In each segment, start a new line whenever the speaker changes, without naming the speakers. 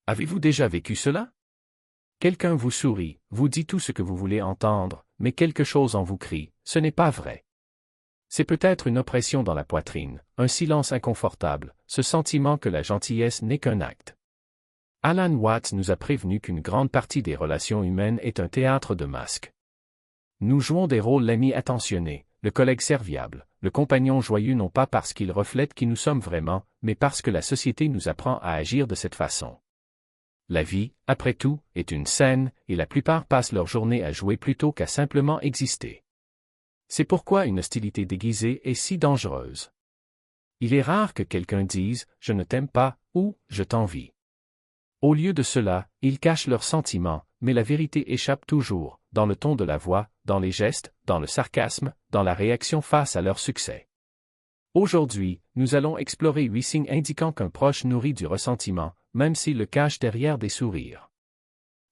Avez-vous déjà vécu cela? Quelqu'un vous sourit, vous dit tout ce que vous voulez entendre, mais quelque chose en vous crie, ce n'est pas vrai. C'est peut-être une oppression dans la poitrine, un silence inconfortable, ce sentiment que la gentillesse n'est qu'un acte. Alan Watts nous a prévenu qu'une grande partie des relations humaines est un théâtre de masques. Nous jouons des rôles l'ami attentionné, le collègue serviable, le compagnon joyeux non pas parce qu'il reflète qui nous sommes vraiment, mais parce que la société nous apprend à agir de cette façon. La vie, après tout, est une scène, et la plupart passent leur journée à jouer plutôt qu'à simplement exister. C'est pourquoi une hostilité déguisée est si dangereuse. Il est rare que quelqu'un dise « je ne t'aime pas » ou « je t'envie ». Au lieu de cela, ils cachent leurs sentiments, mais la vérité échappe toujours, dans le ton de la voix, dans les gestes, dans le sarcasme, dans la réaction face à leur succès. Aujourd'hui, nous allons explorer 8 signes indiquant qu'un proche nourrit du ressentiment, même s'il le cache derrière des sourires.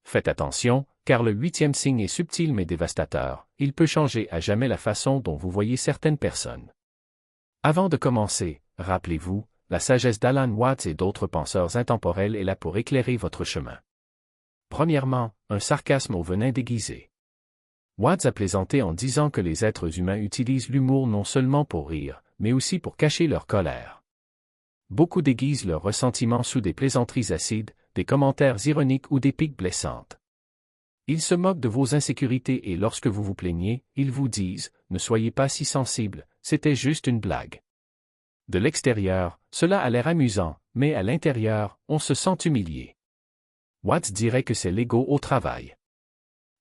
Faites attention, car le 8e signe est subtil mais dévastateur, il peut changer à jamais la façon dont vous voyez certaines personnes. Avant de commencer, rappelez-vous, la sagesse d'Alan Watts et d'autres penseurs intemporels est là pour éclairer votre chemin. Premièrement, un sarcasme au venin déguisé. Watts a plaisanté en disant que les êtres humains utilisent l'humour non seulement pour rire, mais aussi pour cacher leur colère. Beaucoup déguisent leur ressentiment sous des plaisanteries acides, des commentaires ironiques ou des piques blessantes. Ils se moquent de vos insécurités et lorsque vous vous plaignez, ils vous disent « Ne soyez pas si sensible, c'était juste une blague ». De l'extérieur, cela a l'air amusant, mais à l'intérieur, on se sent humilié. Watts dirait que c'est l'ego au travail.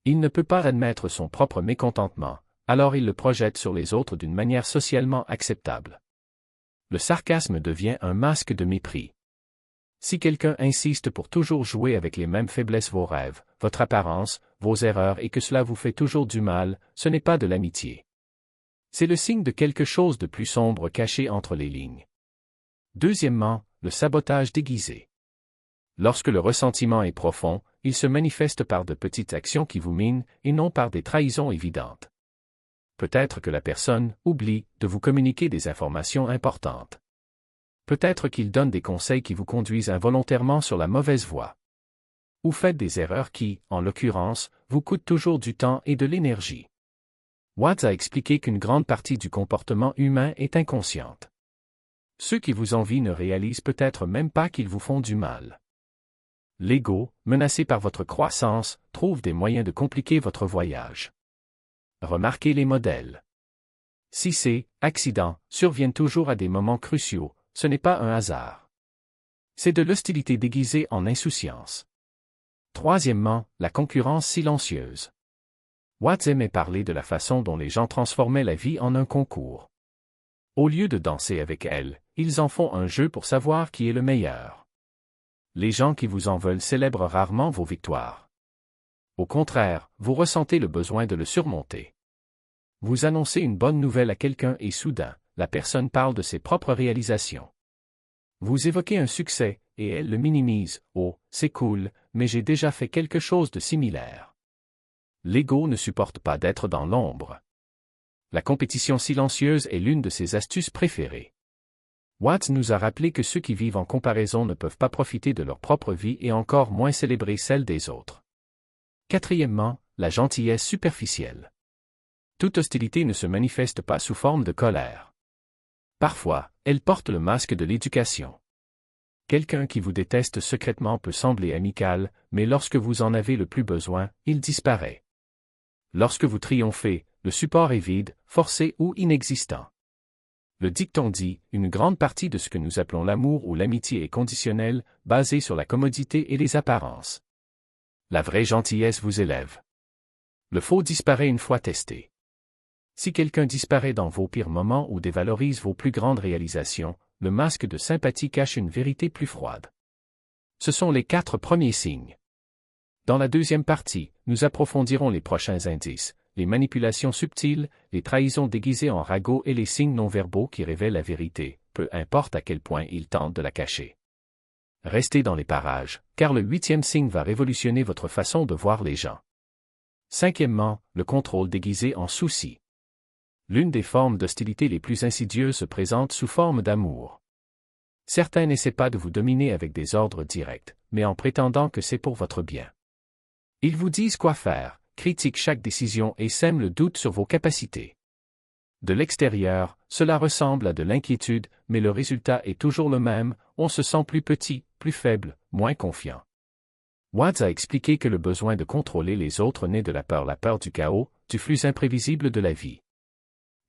Il ne peut pas admettre son propre mécontentement, alors il le projette sur les autres d'une manière socialement acceptable. Le sarcasme devient un masque de mépris. Si quelqu'un insiste pour toujours jouer avec les mêmes faiblesses vos rêves, votre apparence, vos erreurs et que cela vous fait toujours du mal, ce n'est pas de l'amitié. C'est le signe de quelque chose de plus sombre caché entre les lignes. Deuxièmement, le sabotage déguisé. Lorsque le ressentiment est profond, il se manifeste par de petites actions qui vous minent et non par des trahisons évidentes. Peut-être que la personne oublie de vous communiquer des informations importantes. Peut-être qu'il donne des conseils qui vous conduisent involontairement sur la mauvaise voie. Ou faites des erreurs qui, en l'occurrence, vous coûtent toujours du temps et de l'énergie. Watts a expliqué qu'une grande partie du comportement humain est inconsciente. Ceux qui vous envient ne réalisent peut-être même pas qu'ils vous font du mal. L'ego, menacé par votre croissance, trouve des moyens de compliquer votre voyage. Remarquez les modèles. Si ces accidents surviennent toujours à des moments cruciaux, ce n'est pas un hasard. C'est de l'hostilité déguisée en insouciance. Troisièmement, la concurrence silencieuse. Watts aimait parler de la façon dont les gens transformaient la vie en un concours. Au lieu de danser avec elle, ils en font un jeu pour savoir qui est le meilleur. Les gens qui vous en veulent célèbrent rarement vos victoires. Au contraire, vous ressentez le besoin de le surmonter. Vous annoncez une bonne nouvelle à quelqu'un et soudain, la personne parle de ses propres réalisations. Vous évoquez un succès, et elle le minimise. « Oh, c'est cool, mais j'ai déjà fait quelque chose de similaire. » L'ego ne supporte pas d'être dans l'ombre. La compétition silencieuse est l'une de ses astuces préférées. Watts nous a rappelé que ceux qui vivent en comparaison ne peuvent pas profiter de leur propre vie et encore moins célébrer celle des autres. Quatrièmement, la gentillesse superficielle. Toute hostilité ne se manifeste pas sous forme de colère. Parfois, elle porte le masque de l'éducation. Quelqu'un qui vous déteste secrètement peut sembler amical, mais lorsque vous en avez le plus besoin, il disparaît. Lorsque vous triomphez, le support est vide, forcé ou inexistant. Le dicton dit, une grande partie de ce que nous appelons l'amour ou l'amitié est conditionnelle, basée sur la commodité et les apparences. La vraie gentillesse vous élève. Le faux disparaît une fois testé. Si quelqu'un disparaît dans vos pires moments ou dévalorise vos plus grandes réalisations, le masque de sympathie cache une vérité plus froide. Ce sont les 4 premiers signes. Dans la deuxième partie, nous approfondirons les prochains indices, les manipulations subtiles, les trahisons déguisées en ragots et les signes non-verbaux qui révèlent la vérité, peu importe à quel point ils tentent de la cacher. Restez dans les parages, car le 8e signe va révolutionner votre façon de voir les gens. Cinquièmement, le contrôle déguisé en souci. L'une des formes d'hostilité les plus insidieuses se présente sous forme d'amour. Certains n'essaient pas de vous dominer avec des ordres directs, mais en prétendant que c'est pour votre bien. Ils vous disent quoi faire, critiquent chaque décision et sèment le doute sur vos capacités. De l'extérieur, cela ressemble à de l'inquiétude, mais le résultat est toujours le même, on se sent plus petit, plus faible, moins confiant. Watts a expliqué que le besoin de contrôler les autres naît de la peur du chaos, du flux imprévisible de la vie.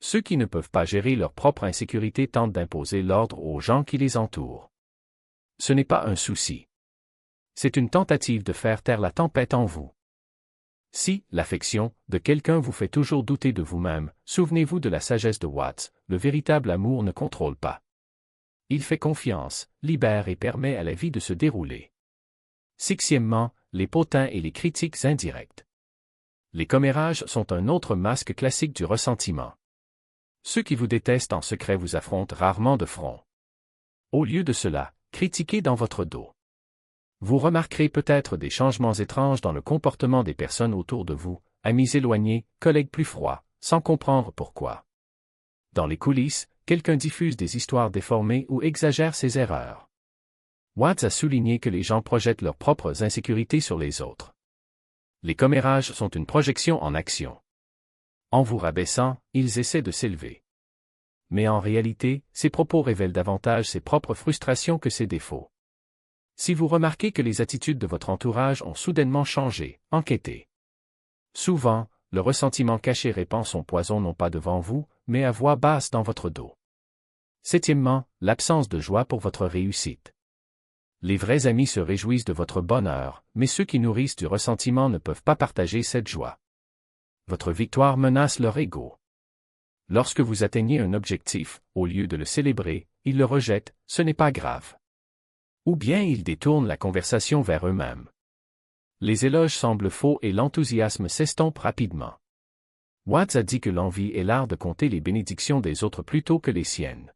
Ceux qui ne peuvent pas gérer leur propre insécurité tentent d'imposer l'ordre aux gens qui les entourent. Ce n'est pas un souci. C'est une tentative de faire taire la tempête en vous. Si l'affection de quelqu'un vous fait toujours douter de vous-même, souvenez-vous de la sagesse de Watts, le véritable amour ne contrôle pas. Il fait confiance, libère et permet à la vie de se dérouler. Sixièmement, les potins et les critiques indirectes. Les commérages sont un autre masque classique du ressentiment. Ceux qui vous détestent en secret vous affrontent rarement de front. Au lieu de cela, critiquez dans votre dos. Vous remarquerez peut-être des changements étranges dans le comportement des personnes autour de vous, amis éloignés, collègues plus froids, sans comprendre pourquoi. Dans les coulisses, quelqu'un diffuse des histoires déformées ou exagère ses erreurs. Watts a souligné que les gens projettent leurs propres insécurités sur les autres. Les commérages sont une projection en action. En vous rabaissant, ils essaient de s'élever. Mais en réalité, ces propos révèlent davantage ses propres frustrations que ses défauts. Si vous remarquez que les attitudes de votre entourage ont soudainement changé, enquêtez. Souvent, le ressentiment caché répand son poison non pas devant vous, mais à voix basse dans votre dos. Septièmement, l'absence de joie pour votre réussite. Les vrais amis se réjouissent de votre bonheur, mais ceux qui nourrissent du ressentiment ne peuvent pas partager cette joie. Votre victoire menace leur ego. Lorsque vous atteignez un objectif, au lieu de le célébrer, ils le rejettent, ce n'est pas grave. Ou bien ils détournent la conversation vers eux-mêmes. Les éloges semblent faux et l'enthousiasme s'estompe rapidement. Watts a dit que l'envie est l'art de compter les bénédictions des autres plutôt que les siennes.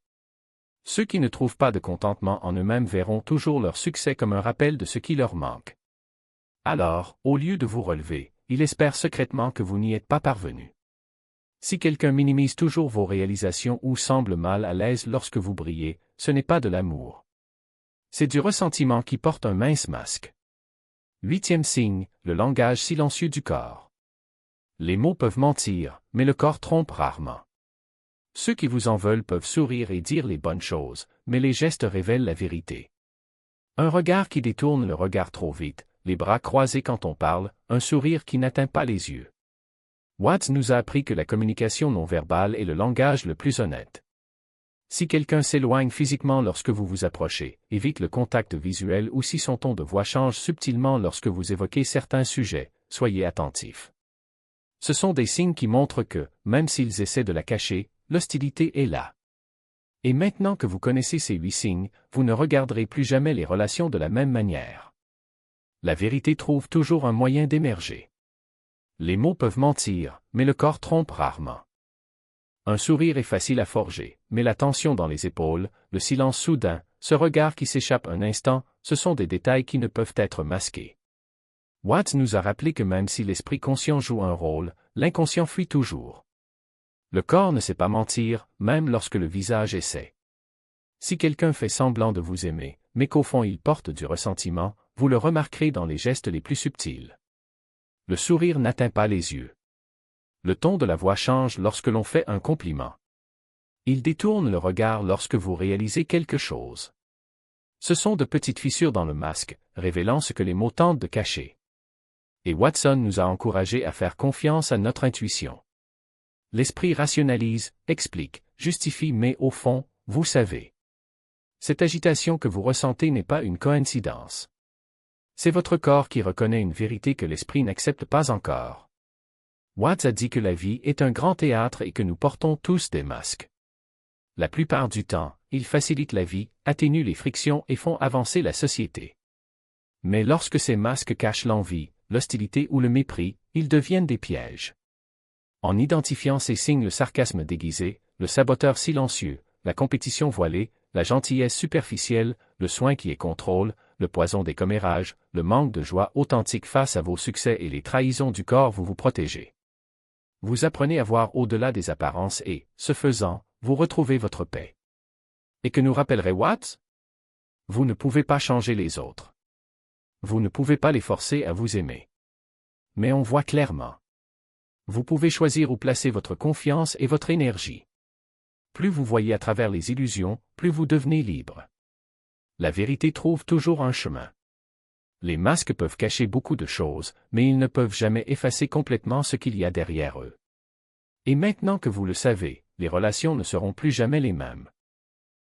Ceux qui ne trouvent pas de contentement en eux-mêmes verront toujours leur succès comme un rappel de ce qui leur manque. Alors, au lieu de vous relever, il espère secrètement que vous n'y êtes pas parvenu. Si quelqu'un minimise toujours vos réalisations ou semble mal à l'aise lorsque vous brillez, ce n'est pas de l'amour. C'est du ressentiment qui porte un mince masque. Huitième signe, le langage silencieux du corps. Les mots peuvent mentir, mais le corps trompe rarement. Ceux qui vous en veulent peuvent sourire et dire les bonnes choses, mais les gestes révèlent la vérité. Un regard qui détourne le regard trop vite, les bras croisés quand on parle, un sourire qui n'atteint pas les yeux. Watts nous a appris que la communication non verbale est le langage le plus honnête. Si quelqu'un s'éloigne physiquement lorsque vous vous approchez, évite le contact visuel ou si son ton de voix change subtilement lorsque vous évoquez certains sujets, soyez attentifs. Ce sont des signes qui montrent que, même s'ils essaient de la cacher, l'hostilité est là. Et maintenant que vous connaissez ces 8 signes, vous ne regarderez plus jamais les relations de la même manière. La vérité trouve toujours un moyen d'émerger. Les mots peuvent mentir, mais le corps trompe rarement. Un sourire est facile à forger, mais la tension dans les épaules, le silence soudain, ce regard qui s'échappe un instant, ce sont des détails qui ne peuvent être masqués. Watts nous a rappelé que même si l'esprit conscient joue un rôle, l'inconscient fuit toujours. Le corps ne sait pas mentir, même lorsque le visage essaie. Si quelqu'un fait semblant de vous aimer, mais qu'au fond il porte du ressentiment, vous le remarquerez dans les gestes les plus subtils. Le sourire n'atteint pas les yeux. Le ton de la voix change lorsque l'on fait un compliment. Il détourne le regard lorsque vous réalisez quelque chose. Ce sont de petites fissures dans le masque, révélant ce que les mots tentent de cacher. Et Watson nous a encouragés à faire confiance à notre intuition. L'esprit rationalise, explique, justifie mais au fond, vous savez. Cette agitation que vous ressentez n'est pas une coïncidence. C'est votre corps qui reconnaît une vérité que l'esprit n'accepte pas encore. Watts a dit que la vie est un grand théâtre et que nous portons tous des masques. La plupart du temps, ils facilitent la vie, atténuent les frictions et font avancer la société. Mais lorsque ces masques cachent l'envie, l'hostilité ou le mépris, ils deviennent des pièges. En identifiant ces signes, le sarcasme déguisé, le saboteur silencieux, la compétition voilée, la gentillesse superficielle, le soin qui est contrôle, le poison des commérages, le manque de joie authentique face à vos succès et les trahisons du corps, vous vous protégez. Vous apprenez à voir au-delà des apparences et, ce faisant, vous retrouvez votre paix. Et que nous rappellerait Watts? Vous ne pouvez pas changer les autres. Vous ne pouvez pas les forcer à vous aimer. Mais on voit clairement. Vous pouvez choisir où placer votre confiance et votre énergie. Plus vous voyez à travers les illusions, plus vous devenez libre. La vérité trouve toujours un chemin. Les masques peuvent cacher beaucoup de choses, mais ils ne peuvent jamais effacer complètement ce qu'il y a derrière eux. Et maintenant que vous le savez, les relations ne seront plus jamais les mêmes.